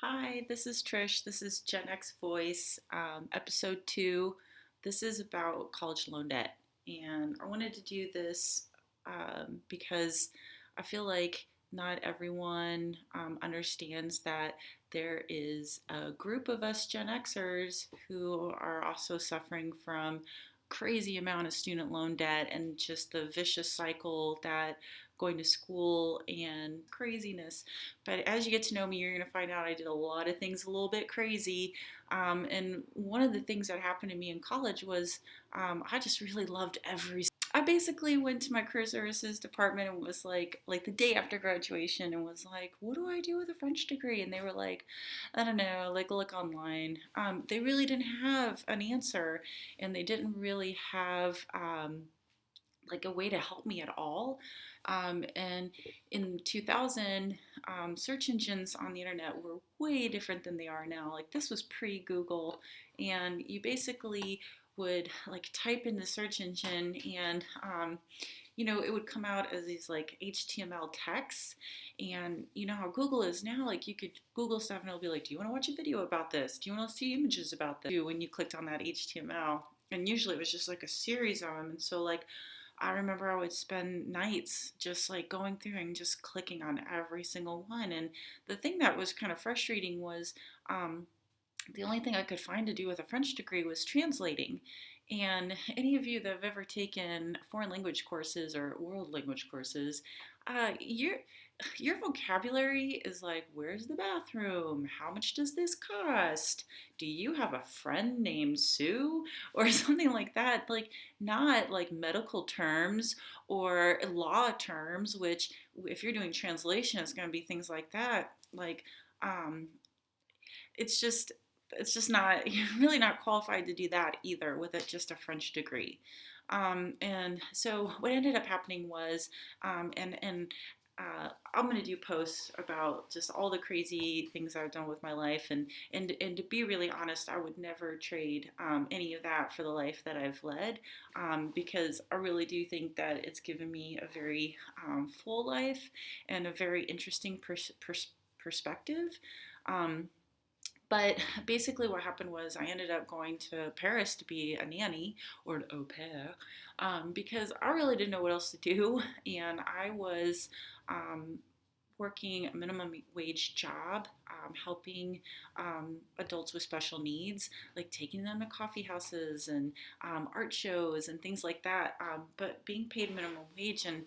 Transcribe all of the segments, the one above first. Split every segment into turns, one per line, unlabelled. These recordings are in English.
Hi, this is Trish. This is GenX Voice, episode 2. This is about college loan debt. And I wanted to do this because I feel like not everyone understands that there is a group of us Gen Xers who are also suffering from crazy amount of student loan debt and just the vicious cycle that going to school and craziness. But as you get to know me, you're going to find out I did a lot of things a little bit crazy. And one of the things that happened to me in college was I just really loved every. I basically went to my career services department and was like the day after graduation, and was like, "What do I do with a French degree?" And they were like, "I don't know, like look online." They really didn't have an answer, and they didn't really have like a way to help me at all. And in 2000, search engines on the internet were way different than they are now. Like this was pre-Google, and you basically would like type in the search engine, and it would come out as these like HTML texts. And you know how Google is now, like you could Google stuff and it'll be like, do you want to watch a video about this? Do you want to see images about this? When you clicked on that HTML. And usually it was just like a series of them. And so like I remember I would spend nights just like going through and just clicking on every single one. And the thing that was kind of frustrating was the only thing I could find to do with a French degree was translating. And any of you that have ever taken foreign language courses or world language courses, your vocabulary is like, where's the bathroom? How much does this cost? Do you have a friend named Sue? Or something like that. Like, not like medical terms or law terms, which, if you're doing translation, it's going to be things like that. Like, um, it's just it's just not you're really not qualified to do that either with just a French degree. And so what ended up happening was, and I'm going to do posts about just all the crazy things I've done with my life, and to be really honest, I would never trade any of that for the life that I've led, because I really do think that it's given me a very full life and a very interesting perspective. Um, but basically, what happened was I ended up going to Paris to be a nanny or an au pair, because I really didn't know what else to do. And I was working a minimum wage job, helping adults with special needs, like taking them to coffee houses and art shows and things like that, but being paid minimum wage. And,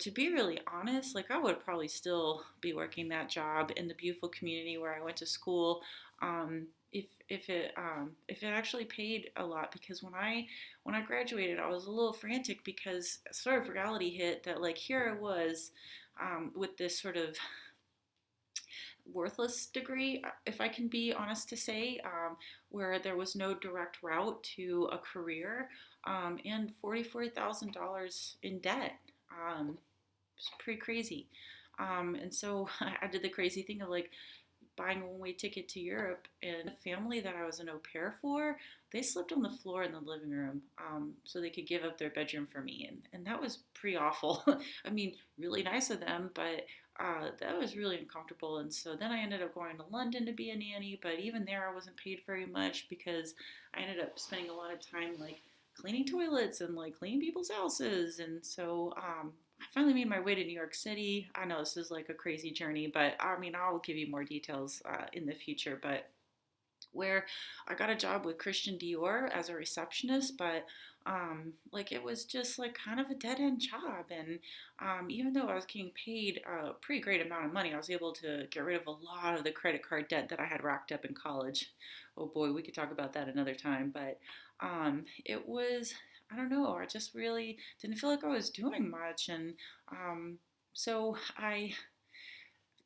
to be really honest, like I would probably still be working that job in the beautiful community where I went to school, if it actually paid a lot. Because when I graduated, I was a little frantic because sort of reality hit that, like, here I was, with this sort of worthless degree, if I can be honest to say, where there was no direct route to a career, and $44,000 in debt. It's pretty crazy. And so I did the crazy thing of like buying a one-way ticket to Europe, and the family that I was an au pair for, they slept on the floor in the living room, so they could give up their bedroom for me, and that was pretty awful. I mean, really nice of them, but that was really uncomfortable. And so then I ended up going to London to be a nanny, but even there I wasn't paid very much because I ended up spending a lot of time like cleaning toilets and like cleaning people's houses. And so I finally made my way to New York City. I know this is like a crazy journey, but I mean, I'll give you more details in the future. But where I got a job with Christian Dior as a receptionist, but like it was just like kind of a dead end job. And even though I was getting paid a pretty great amount of money, I was able to get rid of a lot of the credit card debt that I had racked up in college. Oh boy, we could talk about that another time. But it was, I don't know, I just really didn't feel like I was doing much. And so I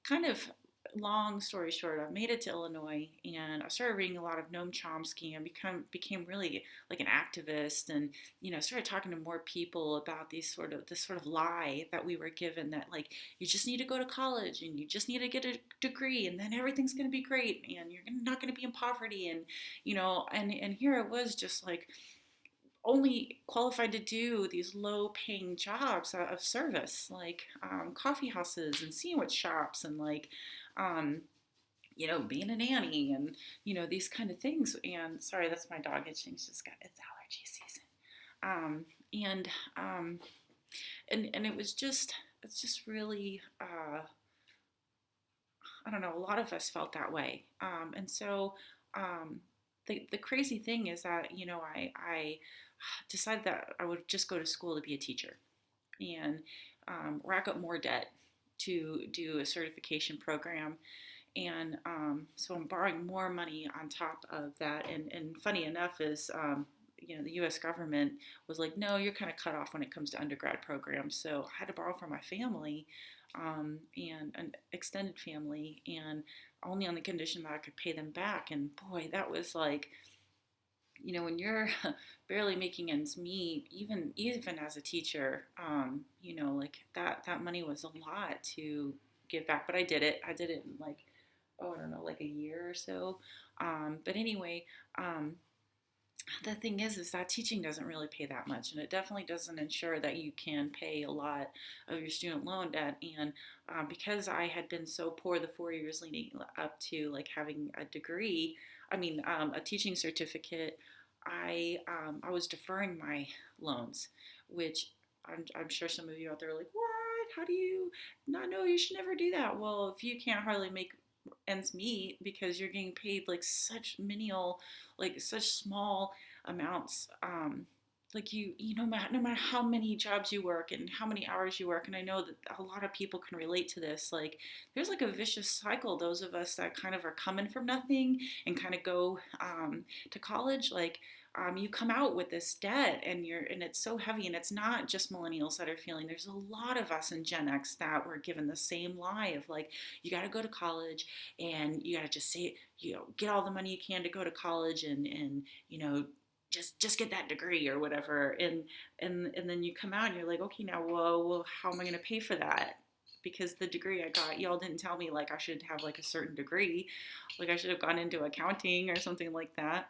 kind of, long story short, I made it to Illinois and I started reading a lot of Noam Chomsky and became really like an activist, and started talking to more people about this sort of lie that we were given, that like you just need to go to college and you just need to get a degree and then everything's going to be great and you're not going to be in poverty. And and here it was just like only qualified to do these low paying jobs of service, like coffee houses and sandwich shops, and like um, being a nanny and, these kind of things. And sorry, that's my dog itching. It's allergy season. Um, and, um, and it's just really, I don't know, a lot of us felt that way. And so, um, the crazy thing is that, I decided that I would just go to school to be a teacher and rack up more debt to do a certification program. And so I'm borrowing more money on top of that. And funny enough is, the U.S. government was like, no, you're kind of cut off when it comes to undergrad programs. So I had to borrow from my family and an extended family, and only on the condition that I could pay them back. And boy, that was like, when you're barely making ends meet, even as a teacher, like that money was a lot to give back. But I did it. I did it in like, oh, I don't know, like a year or so. But anyway, um, the thing is that teaching doesn't really pay that much, and it definitely doesn't ensure that you can pay a lot of your student loan debt. And because I had been so poor the 4 years leading up to like having a degree, a teaching certificate, I was deferring my loans, which I'm sure some of you out there are like, what? How do you not know? You should never do that. Well, if you can't hardly make ends meet because you're getting paid like such menial, like such small amounts, like no matter how many jobs you work and how many hours you work, and I know that a lot of people can relate to this, like there's like a vicious cycle. Those of us that kind of are coming from nothing and kind of go to college, like you come out with this debt, and it's so heavy. And it's not just millennials that are feeling. There's a lot of us in Gen X that were given the same lie of like, you got to go to college, and you got to just say, get all the money you can to go to college, and just get that degree or whatever. And then you come out and you're like, okay, now, well, how am I going to pay for that? Because the degree I got, y'all didn't tell me like I should have like a certain degree, like I should have gone into accounting or something like that.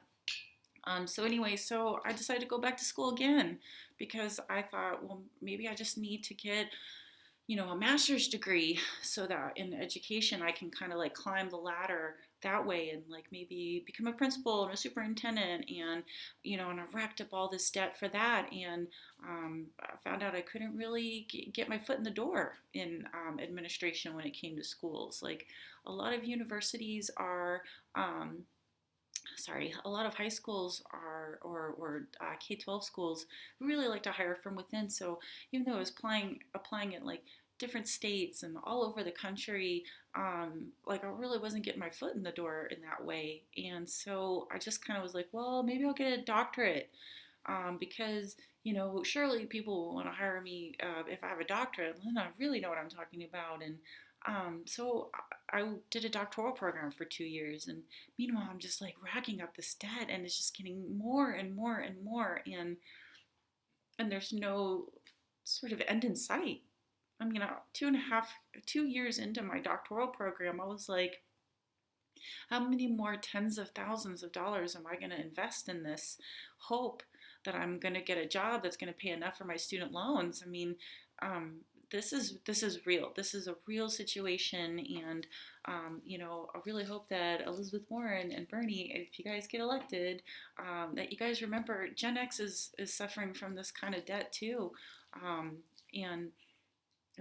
So anyway, so I decided to go back to school again because I thought, well, maybe I just need to get, a master's degree so that in education I can kind of like climb the ladder that way and like maybe become a principal and a superintendent. And and I racked up all this debt for that. And I found out I couldn't really get my foot in the door in administration when it came to schools. Like a lot of universities are a lot of high schools are or K-12 schools really like to hire from within. So even though I was applying at like different states and all over the country, like I really wasn't getting my foot in the door in that way. And so I just kind of was like, well, maybe I'll get a doctorate, because surely people will want to hire me if I have a doctorate, then I really know what I'm talking about. And so I did a doctoral program for 2 years, and meanwhile I'm just like racking up this debt, and it's just getting more and more and more, and there's no sort of end in sight. 2 years into my doctoral program, I was like, how many more tens of thousands of dollars am I going to invest in this hope that I'm going to get a job that's going to pay enough for my student loans? Um, this is real. This is a real situation, and I really hope that Elizabeth Warren and Bernie, if you guys get elected, that you guys remember Gen X is suffering from this kind of debt too, and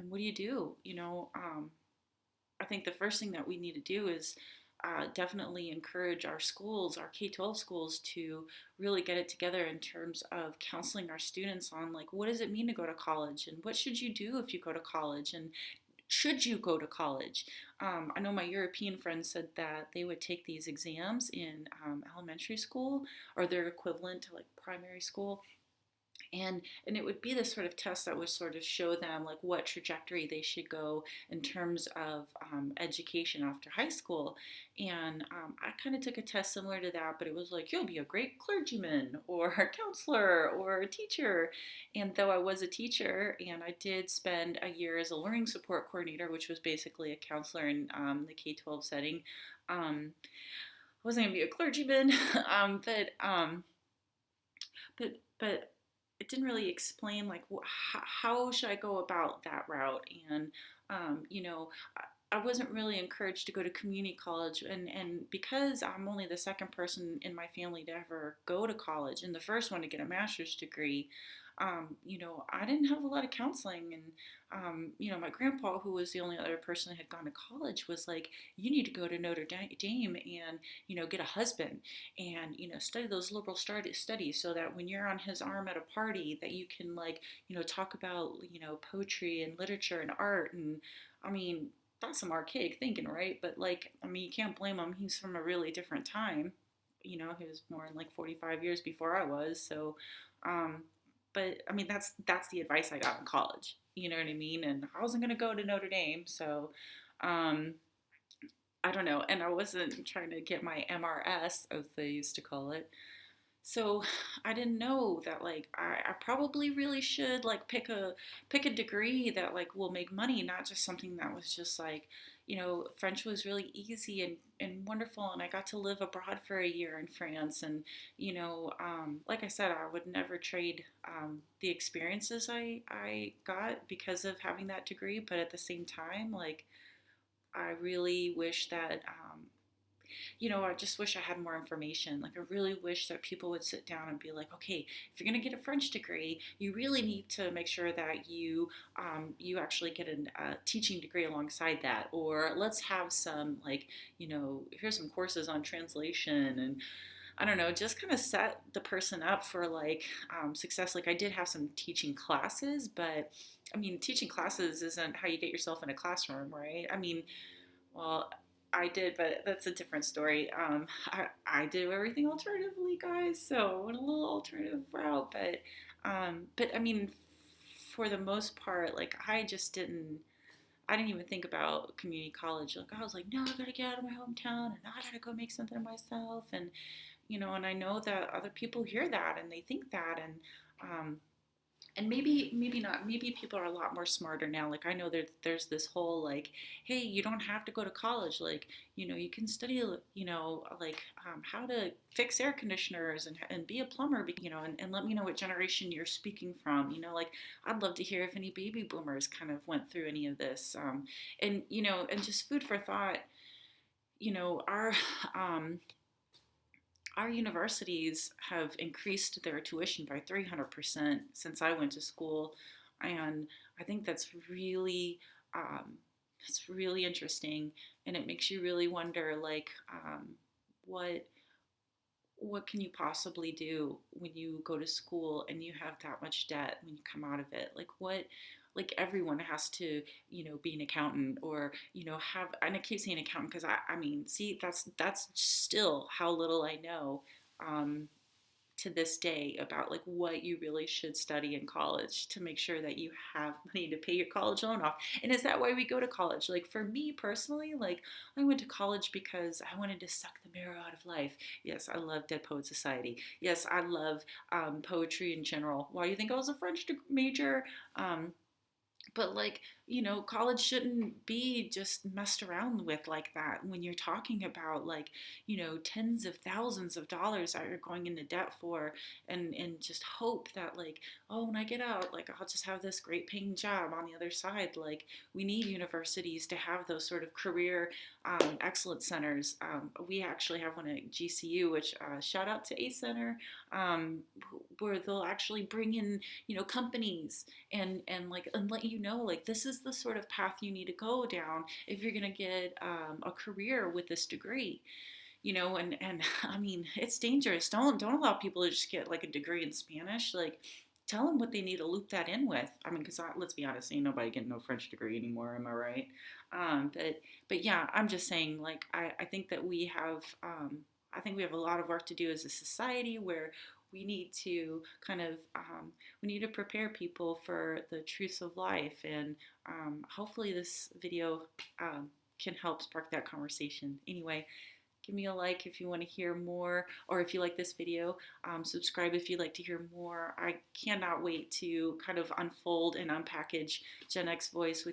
what do you do? I think the first thing that we need to do is definitely encourage our schools, our K-12 schools, to really get it together in terms of counseling our students on like, what does it mean to go to college, and what should you do if you go to college, and should you go to college? I know my European friends said that they would take these exams in elementary school or their equivalent to like primary school, and it would be this sort of test that would sort of show them like what trajectory they should go in terms of education after high school. And I kind of took a test similar to that, but it was like, you'll be a great clergyman or a counselor or a teacher. And though I was a teacher and I did spend a year as a learning support coordinator, which was basically a counselor in the K-12 setting, I wasn't going to be a clergyman. But it didn't really explain like how should I go about that route. And um, you know I wasn't really encouraged to go to community college, and because I'm only the second person in my family to ever go to college and the first one to get a master's degree, I didn't have a lot of counseling. And my grandpa, who was the only other person that had gone to college, was like, you need to go to Notre Dame and get a husband and study those liberal studies so that when you're on his arm at a party that you can, like, talk about poetry and literature and art. And I mean, that's some archaic thinking, right? But, like, I mean, you can't blame him. He's from a really different time. He was born like 45 years before I was. So, um, but I mean, that's the advice I got in college. You know what I mean? And I wasn't gonna go to Notre Dame, so um, I don't know. And I wasn't trying to get my MRS, as they used to call it. So I didn't know that, like, I probably really should, like, pick a degree that, like, will make money, not just something that was just like, French was really easy and wonderful, and I got to live abroad for a year in France. And like I said, I would never trade the experiences I got because of having that degree. But at the same time, like, I really wish that I just wish I had more information. Like, I really wish that people would sit down and be like, okay, if you're going to get a French degree, you really need to make sure that you actually get a teaching degree alongside that. Or let's have some, like, here's some courses on translation. And I don't know, just kind of set the person up for, like, success. Like, I did have some teaching classes, but I mean, teaching classes isn't how you get yourself in a classroom, right? I mean, well, I did, but that's a different story. I did everything alternatively, guys, so I went a little alternative route. But I mean, for the most part, like, I didn't even think about community college. Like, I was like, no, I gotta get out of my hometown, and I gotta go make something of myself. And and I know that other people hear that and they think that. And maybe not, maybe people are a lot more smarter now. Like, I know there's this whole, like, hey, you don't have to go to college. Like, you can study, like, how to fix air conditioners and be a plumber. And let me know what generation you're speaking from. Like, I'd love to hear if any baby boomers kind of went through any of this. And just food for thought. you know our um, our universities have increased their tuition by 300% since I went to school. And I think um, that's really interesting. And it makes you really wonder, like, what what can you possibly do when you go to school and you have that much debt when you come out of it? Like, everyone has to, be an accountant, or, have, and I keep saying accountant because I mean, see, that's still how little I know. Um, to this day, about, like, what you really should study in college to make sure that you have money to pay your college loan off. And is that why we go to college? Like, for me personally, like, I went to college because I wanted to suck the marrow out of life. Yes, I love Dead Poet Society. Yes, I love poetry in general. Why do you think I was a French major? But, like, college shouldn't be just messed around with like that when you're talking about, like, tens of thousands of dollars that you're going into debt for. And just hope that, like, oh, when I get out, like, I'll just have this great paying job on the other side. Like, we need universities to have those sort of career excellence centers. We actually have one at GCU, which, shout out to A Center, where they'll actually bring in, companies and like, and let like, this is the sort of path you need to go down if you're going to get a career with this degree. And I mean, it's dangerous. Don't allow people to just get, like, a degree in Spanish. Like, tell them what they need to loop that in with. I mean, because let's be honest, ain't nobody getting no French degree anymore, am I right? But yeah, I'm just saying, like, I think that I think we have a lot of work to do as a society, where we need to kind of we need to prepare people for the truths of life. And hopefully this video can help spark that conversation. Anyway, give me a like if you want to hear more, or if you like this video. Subscribe if you'd like to hear more. I cannot wait to kind of unfold and unpackage Gen X voice with